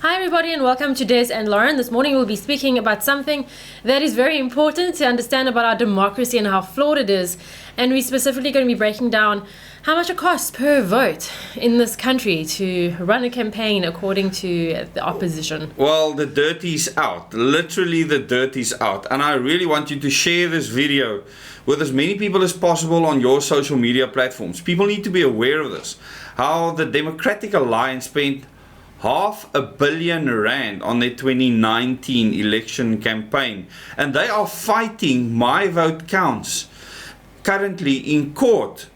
Hi everybody and welcome to Des and Lauren. This morning we'll be speaking about something that is very important to understand about our democracy and how flawed it is. And we're specifically going to be breaking down how much it costs per vote in this country to run a campaign according to the opposition. Well, the dirt is out. Literally the dirt is out. And I really want you to share this video with as many people as possible on your social media platforms. People need to be aware of this. How the Democratic Alliance spent R500 million on their 2019 election campaign, and they are fighting My Vote Counts currently in court,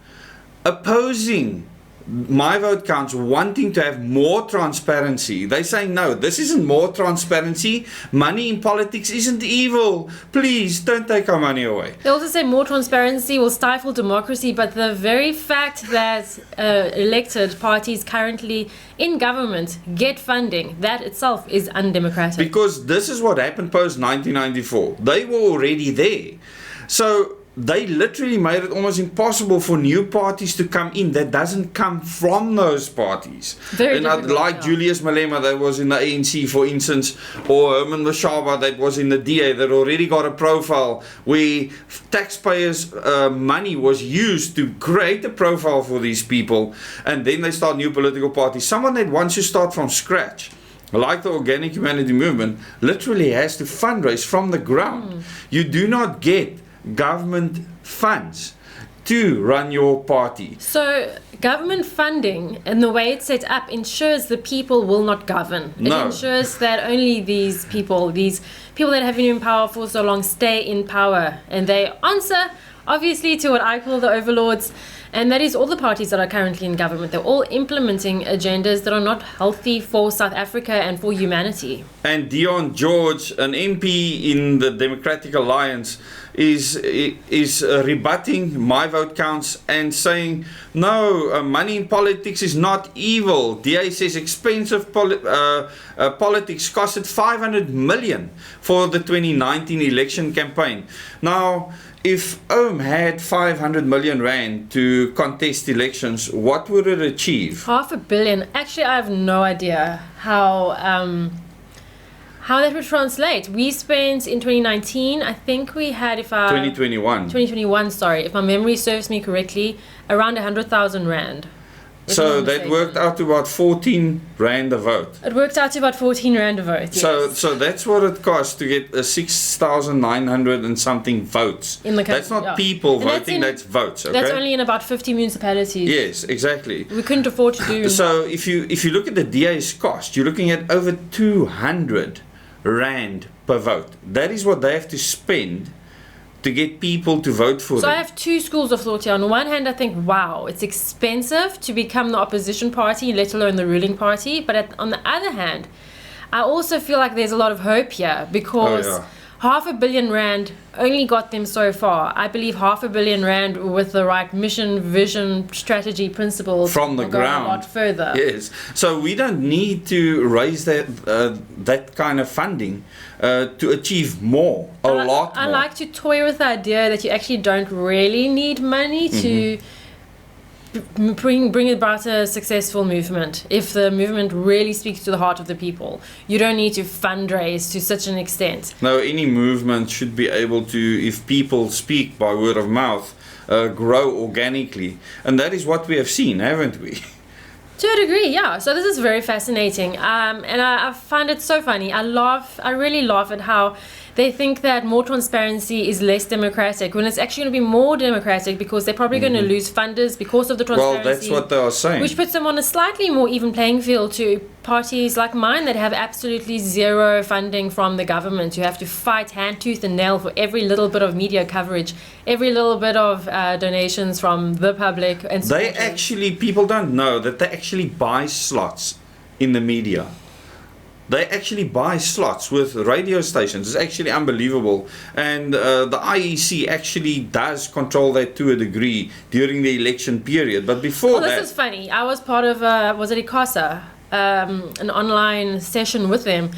opposing My Vote Counts, wanting to have more transparency. They say no, this isn't more transparency. Money in politics isn't evil. Please don't take our money away. They also say more transparency will stifle democracy, but the very fact that elected parties currently in government get funding, that itself is undemocratic. Because this is what happened post 1994. They were already there. So they literally made it almost impossible for new parties to come in that doesn't come from those parties. Very like Julius Malema that was in the ANC, for instance, or Herman Mashaba that was in the DA, that already got a profile where taxpayers' money was used to create a profile for these people, and then they start new political parties. Someone that wants to start from scratch, like the Organic Humanity Movement, literally has to fundraise from the ground. You do not get government funds to run your party. So government funding and the way it's set up ensures the people will not govern. It ensures that only these people that have been in power for so long stay in power, and they answer obviously to what I call the overlords, and that is all the parties that are currently in government. They're all implementing agendas that are not healthy for South Africa and for humanity. And Dion George, an MP in the Democratic Alliance, is rebutting My Vote Counts and saying, no, money in politics is not evil. DA says expensive politics costed 500 million for the 2019 election campaign. Now, if OM had 500 million rand to contest elections, what would it achieve? R500 million. Actually, I have no idea how that would translate. We spent in 2019, I think we had, 2021, sorry, if my memory serves me correctly, around 100,000 rand. So that worked out to about 14 rand a vote. It worked out to about 14 rand a vote, yes. So that's what it costs to get 6,900 and something votes. In the country, that's not people voting, that's votes. Okay? That's only in about 50 municipalities. Yes, exactly. We couldn't afford to do so if you look at the DA's cost, you're looking at over 200 rand per vote. That is what they have to spend to get people to vote for them. So I have two schools of thought here. On one hand, I think, wow, it's expensive to become the opposition party, let alone the ruling party. But on the other hand, I also feel like there's a lot of hope here, because R500 million rand only got them so far. I believe R500 million rand with the right mission, vision, strategy, principles from the ground, go a lot further. Yes. So we don't need to raise that kind of funding to achieve more, a lot more. I like to toy with the idea that you actually don't really need money to bring about a successful movement. If the movement really speaks to the heart of the people, you don't need to fundraise to such an extent. No, any movement should be able to, if people speak by word of mouth, grow organically. And that is what we have seen, haven't we? To a degree, yeah. So this is very fascinating, and I find it so funny. I really laugh at how they think that more transparency is less democratic, when it's actually going to be more democratic, because they're probably going to lose funders because of the transparency. Well, that's what they are saying. Which puts them on a slightly more even playing field to parties like mine that have absolutely zero funding from the government. You have to fight hand, tooth and nail for every little bit of media coverage, every little bit of donations from the public. And people don't know that they actually buy slots in the media. They actually buy slots with radio stations. It's actually unbelievable. And the IEC actually does control that to a degree during the election period. But before that... This is funny. I was part of, was it ICASA? An online session with them.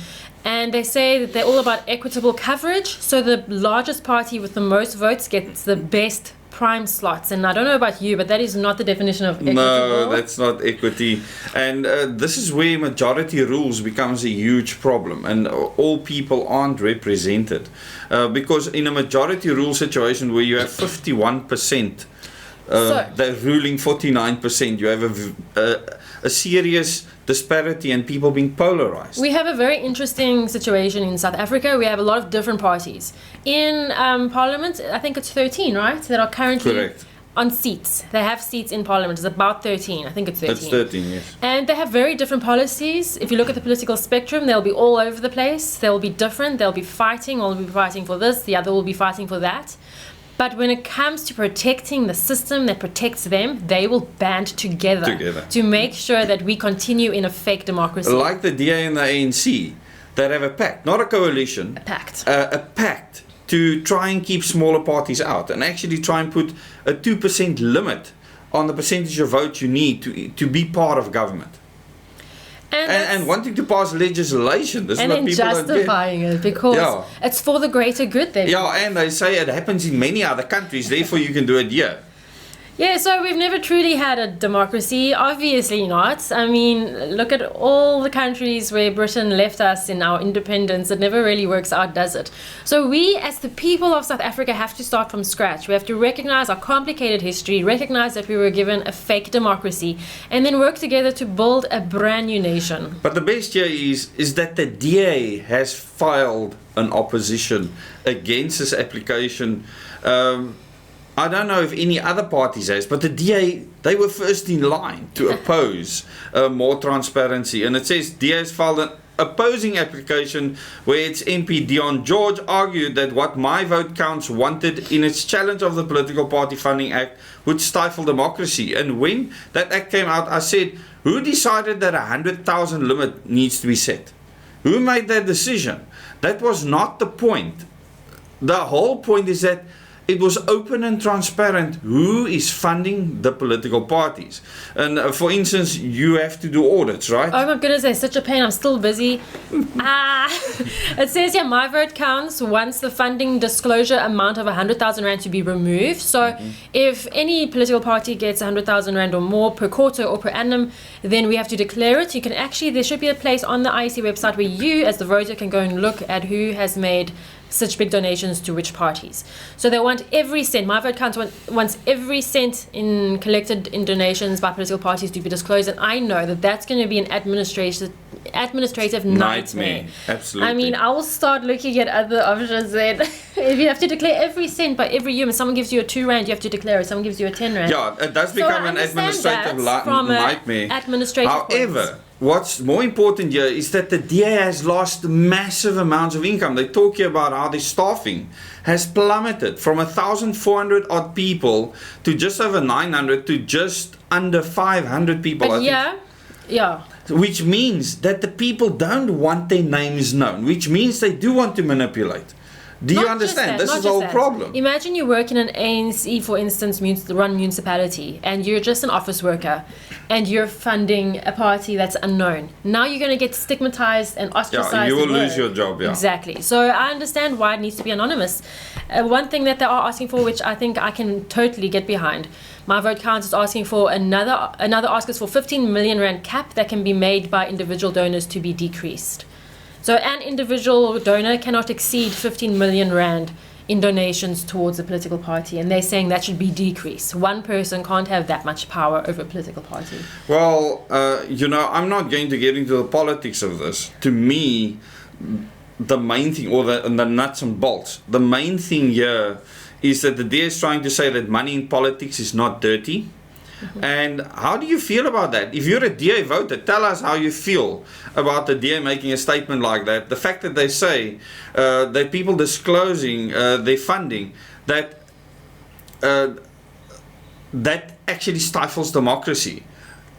And they say that they're all about equitable coverage. So the largest party with the most votes gets the best prime slots. And I don't know about you, but that is not the definition of equity. No, that's not equity. And this is where majority rules becomes a huge problem, and all people aren't represented. Because in a majority rule situation where you have 51%, they're ruling 49%, you have a serious disparity and people being polarized. We have a very interesting situation in South Africa. We have a lot of different parties. In Parliament, I think it's 13, right? That are currently Correct. on seats. They have seats in Parliament. It's about 13. I think it's 13. It's 13, yes. And they have very different policies. If you look at the political spectrum, they'll be all over the place. They'll be different. They'll be fighting. One will be fighting for this. The other will be fighting for that. But when it comes to protecting the system that protects them, they will band together to make sure that we continue in a fake democracy. Like the DA and the ANC, that have a pact, not a coalition. A pact. A pact to try and keep smaller parties out and actually try and put a 2% limit on the percentage of votes you need to be part of government. And wanting to pass legislation. This is what people don't get. And justifying it because it's for the greater good. And they say it happens in many other countries, therefore you can do it here. Yeah, so we've never truly had a democracy. Obviously not. I mean, look at all the countries where Britain left us in our independence. It never really works out, does it? So we, as the people of South Africa, have to start from scratch. We have to recognize our complicated history, recognize that we were given a fake democracy, and then work together to build a brand new nation. But the best here is that the DA has filed an opposition against this application. I don't know if any other parties has, but the DA, they were first in line to oppose more transparency. And it says DA has filed an opposing application where its MP Dion George argued that what My Vote Counts wanted in its challenge of the Political Party Funding Act would stifle democracy. And when that act came out, I said, who decided that 100,000 limit needs to be set? Who made that decision? That was not the point. The whole point is that it was open and transparent who is funding the political parties. And for instance, you have to do audits, right? Oh my goodness, there's such a pain. I'm still busy. It says here, My Vote Counts wants the funding disclosure amount of 100,000 Rand to be removed. So if any political party gets 100,000 Rand or more per quarter or per annum, then we have to declare it. You can actually, there should be a place on the IEC website where you as the voter can go and look at who has made such big donations to which parties. So they want every cent. My Vote Counts wants every cent in collected in donations by political parties to be disclosed, and I know that that's going to be an administrative nightmare. Absolutely. I mean, I will start looking at other options then. If you have to declare every cent by every year, someone gives you a 2 Rand, you have to declare it. Someone gives you a 10 Rand. Yeah, it does become an administrative nightmare. However, what's more important here is that the DA has lost massive amounts of income. They talk here about how their staffing has plummeted from 1,400 odd people to just over 900 to just under 500 people. But yeah. Which means that the people don't want their names known, which means they do want to manipulate. Do you understand? This is the whole problem. Imagine you work in an ANC, for instance, run municipality, and you're just an office worker, and you're funding a party that's unknown. Now you're going to get stigmatized and ostracized. Yeah, you will lose your job, Exactly. So I understand why it needs to be anonymous. One thing that they are asking for, which I think I can totally get behind, My Vote Counts is asking for another ask is for 15 million Rand cap that can be made by individual donors to be decreased. So an individual donor cannot exceed 15 million Rand in donations towards a political party, and they're saying that should be decreased. One person can't have that much power over a political party. Well, I'm not going to get into the politics of this. To me, the main thing, or the nuts and bolts, the main thing here is that the DA is trying to say that money in politics is not dirty. And how do you feel about that? If you're a DA voter, tell us how you feel about the DA making a statement like that. The fact that they say that people disclosing their funding, that actually stifles democracy,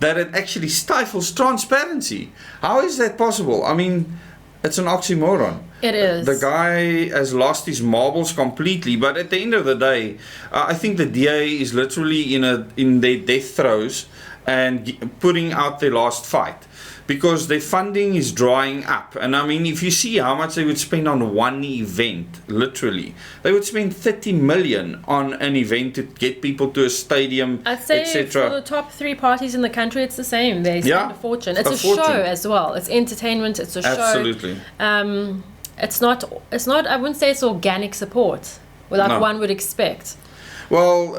that it actually stifles transparency. How is that possible? I mean, it's an oxymoron. It is. The guy has lost his marbles completely, but at the end of the day, I think the DA is literally in their death throes, and putting out their last fight, because their funding is drying up. And I mean, if you see how much they would spend on one event, literally, they would spend 30 million on an event to get people to a stadium, I'd say etc. for the top 3 parties in the country, it's the same. They spend a fortune. It's a fortune. show as well. It's entertainment. It's a show. Absolutely. It's not. I wouldn't say it's organic support, like one would expect. Well,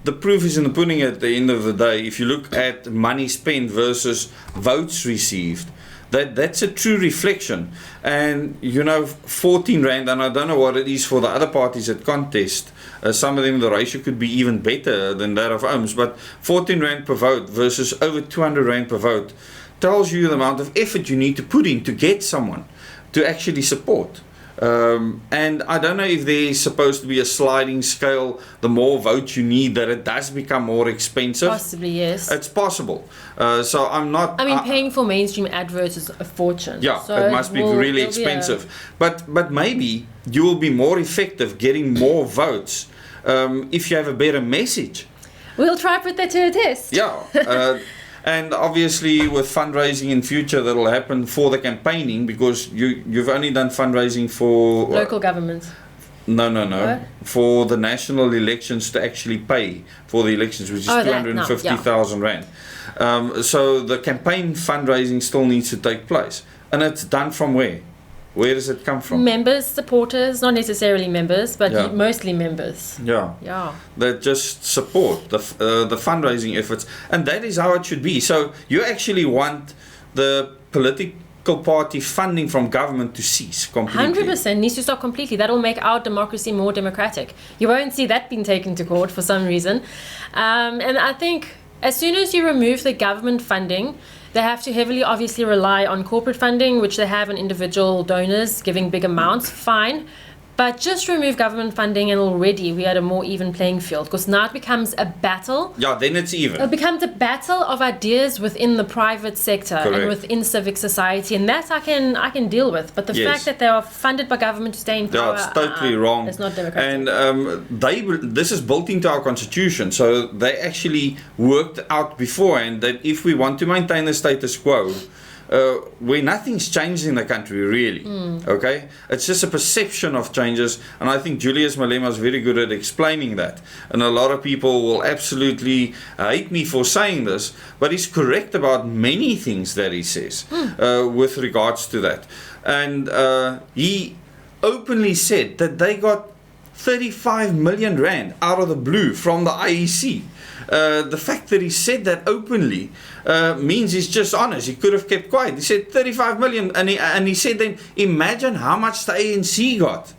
the proof is in the pudding at the end of the day. If you look at money spent versus votes received, that's a true reflection. And 14 rand, and I don't know what it is for the other parties that contest. Some of them, the ratio could be even better than that of OMS, but 14 rand per vote versus over 200 rand per vote tells you the amount of effort you need to put in to get someone to actually support. And I don't know if there's supposed to be a sliding scale. The more votes you need, that it does become more expensive. Possibly, yes. It's possible. So I'm not. I mean, paying for mainstream adverts is a fortune. Yeah, so it must be really expensive. But maybe you will be more effective getting more votes if you have a better message. We'll try put that to a test. Yeah. And obviously with fundraising in future, that will happen for the campaigning, because you've only done fundraising for local governments. No. What? For the national elections, to actually pay for the elections, which is 250,000 rand. So the campaign fundraising still needs to take place. And it's done from where? Where does it come from? Members, supporters, not necessarily members, but mostly members. Yeah. That just support the fundraising efforts, and that is how it should be. So you actually want the political party funding from government to cease completely. 100% needs to stop completely. That will make our democracy more democratic. You won't see that being taken to court for some reason. And I think as soon as you remove the government funding, they have to heavily obviously rely on corporate funding, which they have, and individual donors giving big amounts, fine. But just remove government funding and already we had a more even playing field, because now it becomes a battle. Yeah, then it's even. It becomes a battle of ideas within the private sector and within civic society, and that I can deal with. But the fact that they are funded by government to stay in power, it's totally wrong. It's not democratic. And this is built into our constitution, so they actually worked out beforehand that if we want to maintain the status quo, where nothing's changed in the country really, okay? It's just a perception of changes, and I think Julius Malema is very good at explaining that. And a lot of people will absolutely hate me for saying this, but he's correct about many things that he says with regards to that. And he openly said that they got 35 million rand out of the blue from the IEC. The fact that he said that openly means he's just honest. He could have kept quiet. He said 35 million, and he said then, imagine how much the ANC got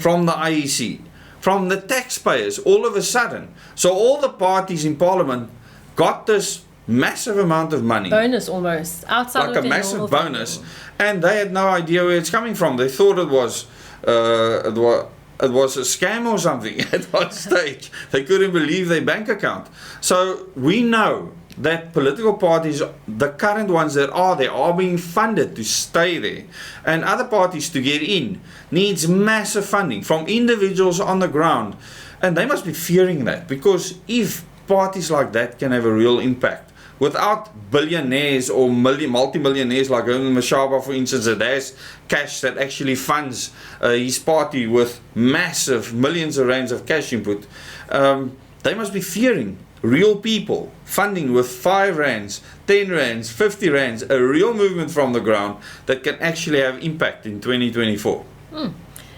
from the IEC, from the taxpayers, all of a sudden. So all the parties in Parliament got this massive amount of money. Bonus almost. Outside like of a massive bonus. And they had no idea where it's coming from. They thought it was a scam or something at one stage. They couldn't believe their bank account. So we know that political parties, the current ones that are there, are being funded to stay there. And other parties to get in needs massive funding from individuals on the ground. And they must be fearing that, because if parties like that can have a real impact, without billionaires or multi-millionaires like Herman Mashaba, for instance, that has cash that actually funds his party with massive millions of rands of cash input, they must be fearing real people funding with 5 rands, 10 rands, 50 rands, a real movement from the ground that can actually have impact in 2024.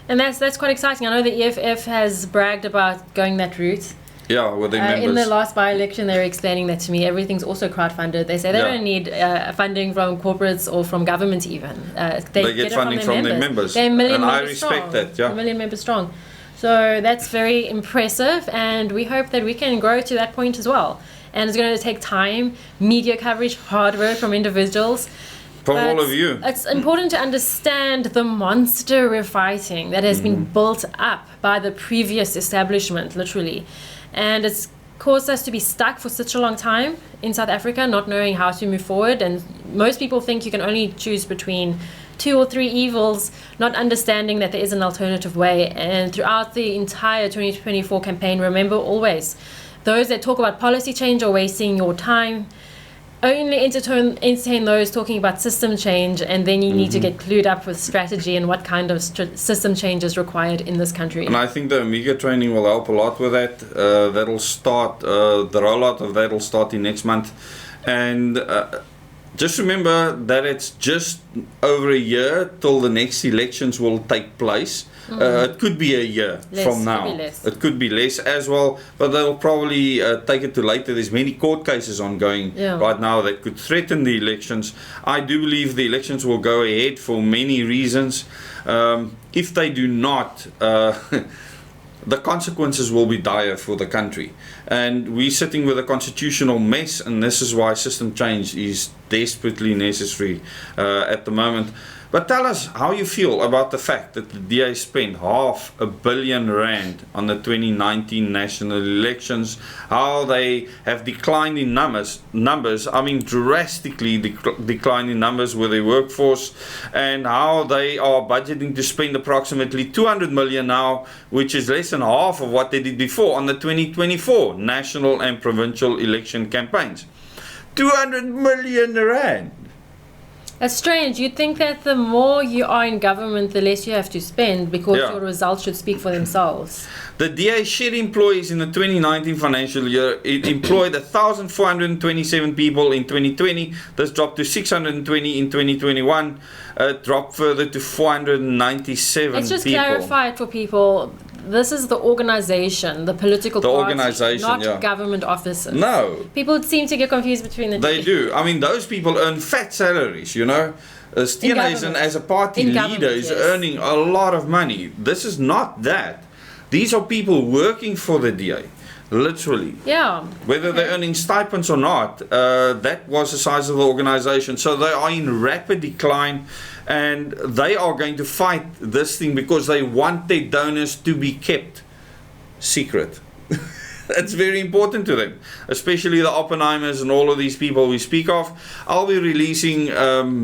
And that's quite exciting. I know the EFF has bragged about going that route. Yeah, with their members. In the last by-election, they were explaining that to me. Everything's also crowdfunded. They say they don't need funding from corporates or from government even. They get funding from their members. They're a million members strong. And I respect that, yeah. A million members strong. So that's very impressive, and we hope that we can grow to that point as well. And it's going to take time, media coverage, hard work from individuals. From all of you. It's important to understand the monster we're fighting that has been built up by the previous establishment, literally. And it's caused us to be stuck for such a long time in South Africa, not knowing how to move forward. And most people think you can only choose between 2 or 3 evils, not understanding that there is an alternative way. And throughout the entire 2024 campaign, remember always, those that talk about policy change are wasting your time. Only entertain those talking about system change, and then you need to get clued up with strategy and what kind of system change is required in this country. And I think the Amiga training will help a lot with that. That'll start, the rollout of that will start in next month. And just remember that it's just over a year till the next elections will take place. It could be a year from now. It could be less as well, but they'll probably take it to later. There's many court cases ongoing right now that could threaten the elections. I do believe the elections will go ahead for many reasons. If they do not, the consequences will be dire for the country. And we're sitting with a constitutional mess, and this is why system change is desperately necessary at the moment. But tell us how you feel about the fact that the DA spent R500 million on the 2019 national elections, how they have declined in numbers, I mean drastically declined in numbers with their workforce, and how they are budgeting to spend approximately 200 million now, which is less than half of what they did before on the 2024 national and provincial election campaigns. 200 million rand. That's strange. You'd think that the more you are in government, the less you have to spend, because your results should speak for themselves. The DA shared employees in the 2019 financial year. It employed 1,427 people in 2020. This dropped to 620 in 2021. Dropped further to 497 Let's just people. clarify it for people. This is the organization, the political party, not government offices. No. People seem to get confused between the two. They do. I mean, those people earn fat salaries, you know. Steenhuisen as a party leader is earning a lot of money. This is not that. These are people working for the DA. Literally. Yeah. Whether they're earning stipends or not, that was the size of the organization. So they are in rapid decline, and they are going to fight this thing because they want their donors to be kept secret. That's very important to them, especially the Oppenheimers and all of these people we speak of. I'll be releasing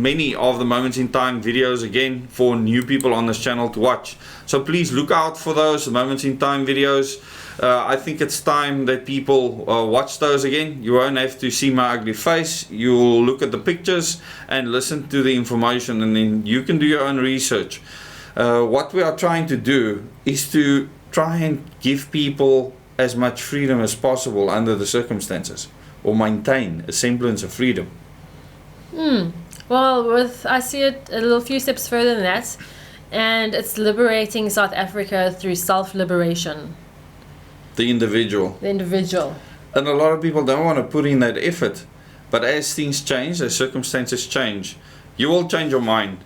many of the Moments in Time videos again for new people on this channel to watch. So please look out for those Moments in Time videos. I think it's time that people watch those again. You won't have to see my ugly face. You'll look at the pictures and listen to the information, and then you can do your own research. What we are trying to do is to try and give people as much freedom as possible under the circumstances, or maintain a semblance of freedom. Well, I see it a few steps further than that, and it's liberating South Africa through self-liberation. The individual. The individual. And a lot of people don't want to put in that effort. But as things change, as circumstances change, you will change your mind.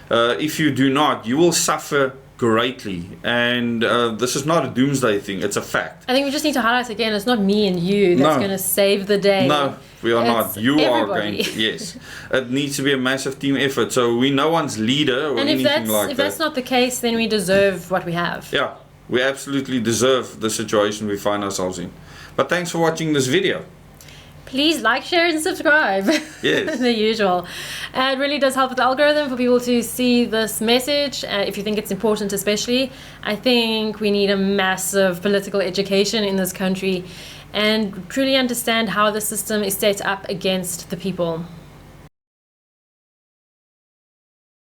If you do not, you will suffer greatly. And this is not a doomsday thing, it's a fact. I think we just need to highlight again, it's not me and you that's going to save the day. No, we are not. You everybody. Are going to. Yes. It needs to be a massive team effort. So we're no one's leader or anything like that. If that's not the case, then we deserve what we have. Yeah. We absolutely deserve the situation we find ourselves in. But thanks for watching this video. Please like, share and subscribe. Yes. The usual. It really does help with the algorithm for people to see this message. If you think it's important especially. I think we need a massive political education in this country and truly understand how the system is set up against the people.